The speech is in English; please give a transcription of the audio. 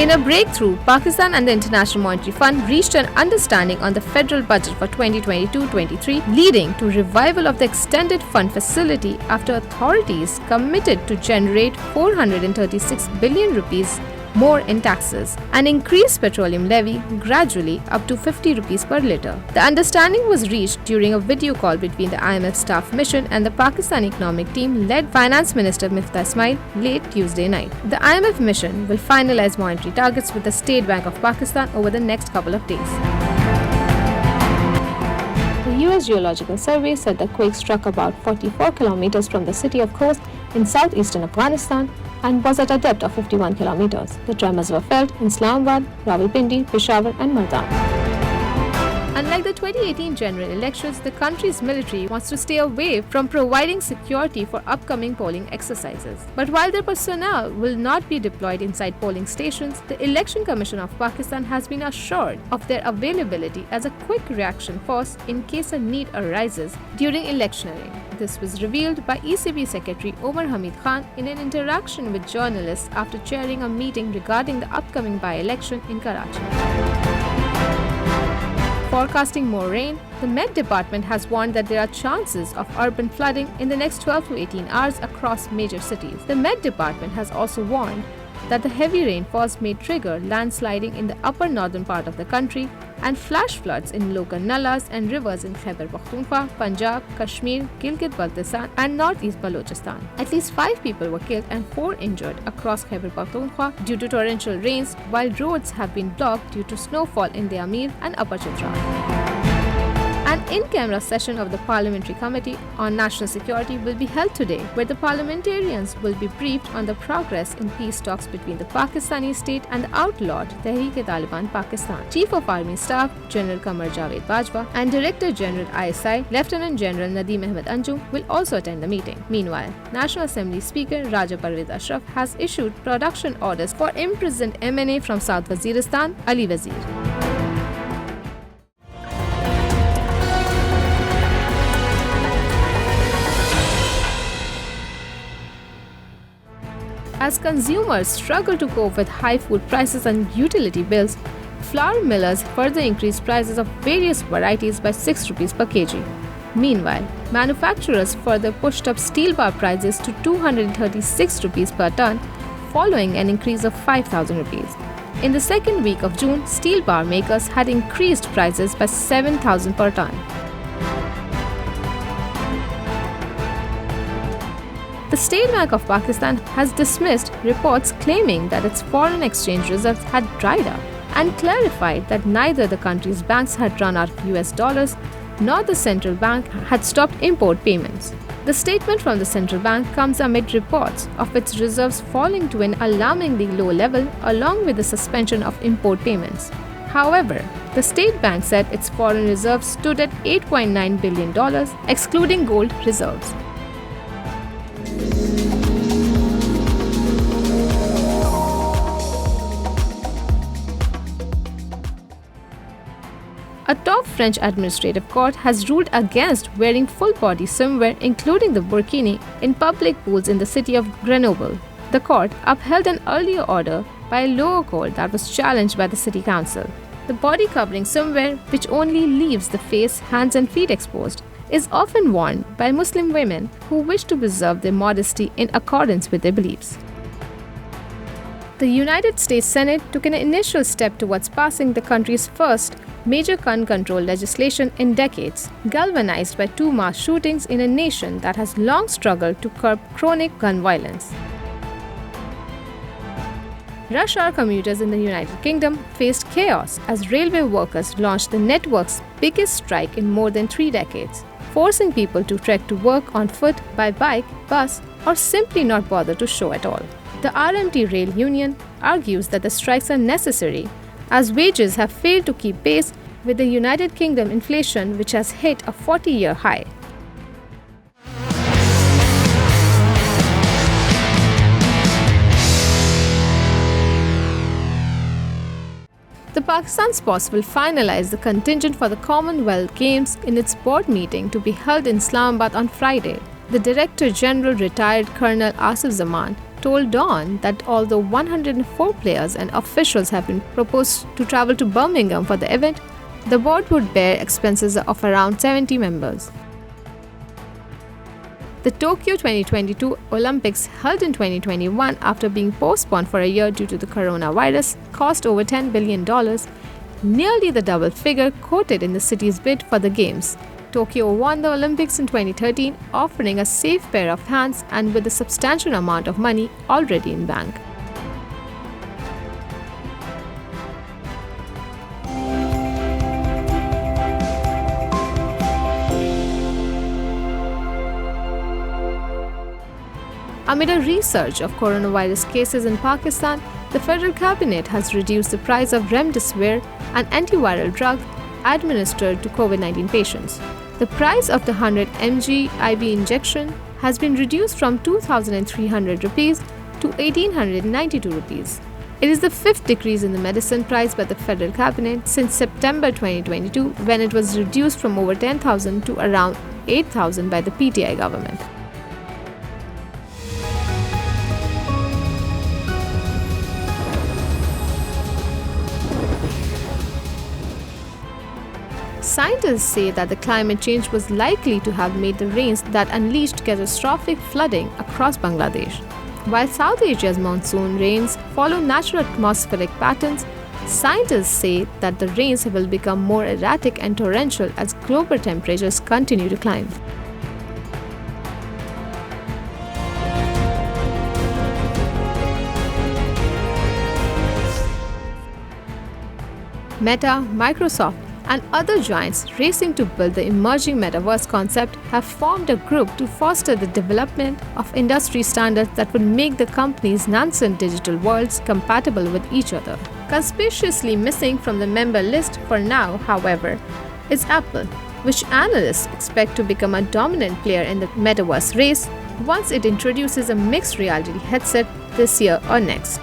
In a breakthrough, Pakistan and the International Monetary Fund reached an understanding on the federal budget for 2022-23, leading to revival of the extended fund facility after authorities committed to generate 436 billion rupees more in taxes and increase petroleum levy gradually up to 50 rupees per litre. The understanding was reached during a video call between the IMF staff mission and the Pakistani economic team led Finance Minister Miftah Ismail late Tuesday night. The IMF mission will finalize monetary targets with the State Bank of Pakistan over the next couple of days. The US Geological Survey said the quake struck about 44 kilometers from the city of Khost in southeastern Afghanistan and was at a depth of 51 kilometers. The tremors were felt in Islamabad, Rawalpindi, Peshawar and Mardan. Unlike the 2018 general elections, the country's military wants to stay away from providing security for upcoming polling exercises. But while their personnel will not be deployed inside polling stations, the Election Commission of Pakistan has been assured of their availability as a quick reaction force in case a need arises during electioneering. This was revealed by ECB Secretary Omar Hamid Khan in an interaction with journalists after chairing a meeting regarding the upcoming by-election in Karachi. Forecasting more rain, the Met Department has warned that there are chances of urban flooding in the next 12 to 18 hours across major cities. The Met Department has also warned that the heavy rainfalls may trigger landsliding in the upper northern part of the country and flash floods in local nalas and rivers in Khyber Pakhtunkhwa, Punjab, Kashmir, Gilgit-Baltistan and northeast Balochistan. At least 5 people were killed and 4 injured across Khyber Pakhtunkhwa due to torrential rains, while roads have been blocked due to snowfall in the Amir and Upper Chitral. An in-camera session of the Parliamentary Committee on National Security will be held today, where the parliamentarians will be briefed on the progress in peace talks between the Pakistani state and the outlawed Tehreek-e-Taliban Pakistan. Chief of Army Staff General Qamar Javed Bajwa and Director General ISI Lieutenant General Nadeem Ahmed Anjum will also attend the meeting. Meanwhile, National Assembly Speaker Raja Parvez Ashraf has issued production orders for imprisoned MNA from South Waziristan, Ali Wazir. As consumers struggle to cope with high food prices and utility bills, flour millers further increased prices of various varieties by 6 rupees per kg. Meanwhile, manufacturers further pushed up steel bar prices to 236 rupees per ton, following an increase of 5,000 rupees. In the second week of June, steel bar makers had increased prices by 7,000 per ton. The State Bank of Pakistan has dismissed reports claiming that its foreign exchange reserves had dried up and clarified that neither the country's banks had run out of US dollars nor the central bank had stopped import payments. The statement from the central bank comes amid reports of its reserves falling to an alarmingly low level along with the suspension of import payments. However, the state bank said its foreign reserves stood at $8.9 billion, excluding gold reserves. A top French administrative court has ruled against wearing full-body swimwear, including the burkini, in public pools in the city of Grenoble. The court upheld an earlier order by a lower court that was challenged by the city council. The body-covering swimwear, which only leaves the face, hands and feet exposed, is often worn by Muslim women who wish to preserve their modesty in accordance with their beliefs. The United States Senate took an initial step towards passing the country's first major gun control legislation in decades, galvanized by 2 mass shootings in a nation that has long struggled to curb chronic gun violence. Rush hour commuters in the United Kingdom faced chaos as railway workers launched the network's biggest strike in more than 3 decades, forcing people to trek to work on foot, by bike, bus, or simply not bother to show at all. The RMT Rail Union argues that the strikes are necessary as wages have failed to keep pace with the United Kingdom inflation, which has hit a 40-year high. The Pakistan Sports will finalize the contingent for the Commonwealth Games in its board meeting to be held in Islamabad on Friday. The Director General, retired Colonel Asif Zaman, told Dawn that although 104 players and officials have been proposed to travel to Birmingham for the event, the board would bear expenses of around 70 members. The Tokyo 2022 Olympics, held in 2021 after being postponed for a year due to the coronavirus, cost over $10 billion, nearly the double figure quoted in the city's bid for the Games. Tokyo won the Olympics in 2013, offering a safe pair of hands and with a substantial amount of money already in bank. Amid a resurge of coronavirus cases in Pakistan, the federal cabinet has reduced the price of remdesivir, an antiviral drug administered to COVID-19 patients. The price of the 100 mg IV injection has been reduced from 2,300 rupees to 1,892 rupees. It is the fifth decrease in the medicine price by the federal cabinet since September 2022, when it was reduced from over 10,000 to around 8,000 by the PTI government. Scientists say that the climate change was likely to have made the rains that unleashed catastrophic flooding across Bangladesh. While South Asia's monsoon rains follow natural atmospheric patterns, scientists say that the rains will become more erratic and torrential as global temperatures continue to climb. Meta, Microsoft, and other giants racing to build the emerging metaverse concept have formed a group to foster the development of industry standards that would make the company's nascent digital worlds compatible with each other. Conspicuously missing from the member list for now, however, is Apple, which analysts expect to become a dominant player in the metaverse race once it introduces a mixed reality headset this year or next.